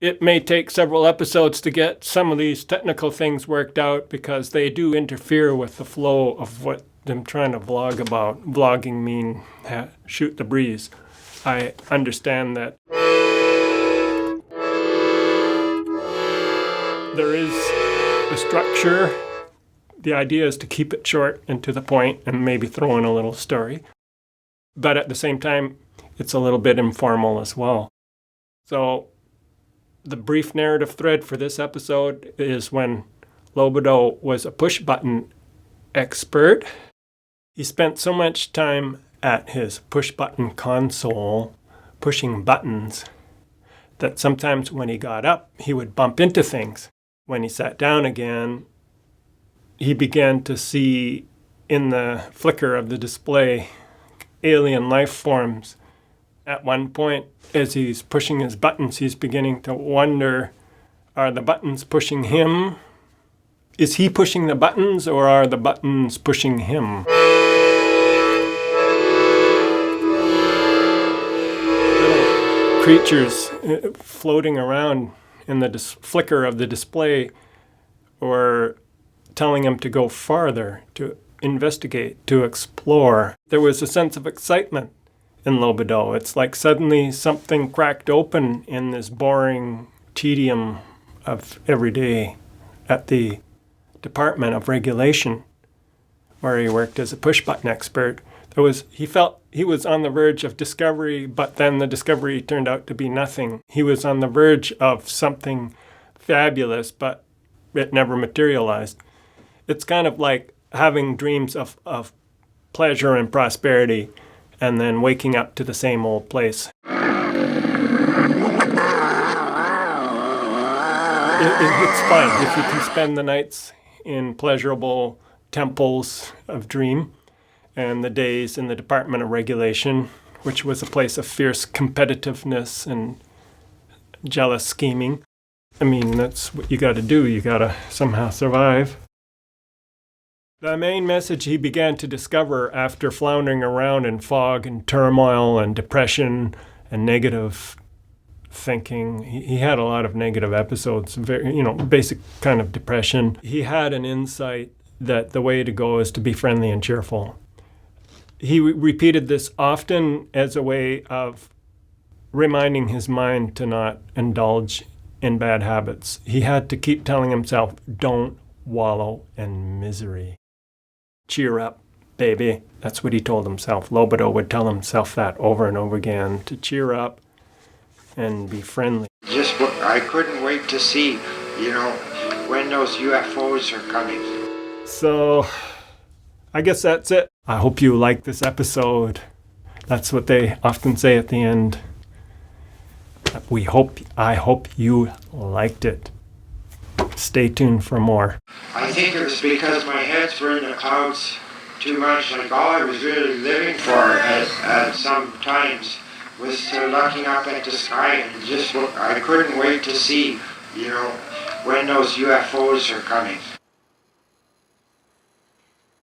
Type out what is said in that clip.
It may take several episodes to get some of these technical things worked out because they do interfere with the flow of what I'm trying to vlog about. Vlogging mean shoot the breeze. I understand that there is a structure. The idea is to keep it short and to the point and maybe throw in a little story. But at the same time, it's a little bit informal as well. So the brief narrative thread for this episode is when Lohbado was a push-button expert. He spent so much time at his push-button console pushing buttons that sometimes when he got up, he would bump into things. When he sat down again, he began to see in the flicker of the display alien life forms. At one point, as he's pushing his buttons, he's beginning to wonder, are the buttons pushing him? Is he pushing the buttons, or are the buttons pushing him? Little creatures floating around in the flicker of the display or telling him to go farther, to investigate, to explore. There was a sense of excitement in Lohbado. It's like suddenly something cracked open in this boring tedium of every day at the Department of Regulation, where he worked as a push-button expert. He felt he was on the verge of discovery, but then the discovery turned out to be nothing. He was on the verge of something fabulous, but it never materialized. It's kind of like having dreams of pleasure and prosperity and then waking up to the same old place. It's fine if you can spend the nights in pleasurable temples of dream and the days in the Department of Regulation, which was a place of fierce competitiveness and jealous scheming. I mean, that's what you got to do. You got to somehow survive. The main message he began to discover after floundering around in fog and turmoil and depression and negative thinking, he had a lot of negative episodes, basic kind of depression. He had an insight that the way to go is to be friendly and cheerful. He repeated this often as a way of reminding his mind to not indulge in bad habits. He had to keep telling himself, don't wallow in misery. Cheer up, baby. That's what he told himself. Lohbado would tell himself that over and over again, to cheer up and be friendly. I couldn't wait to see, when those UFOs are coming. So, I guess that's it. I hope you like this episode. That's what they often say at the end. I hope you liked it. Stay tuned for more. I think it was because my heads were in the clouds too much. Like all I was really living for at some times was looking up at the sky and I couldn't wait to see, when those UFOs are coming.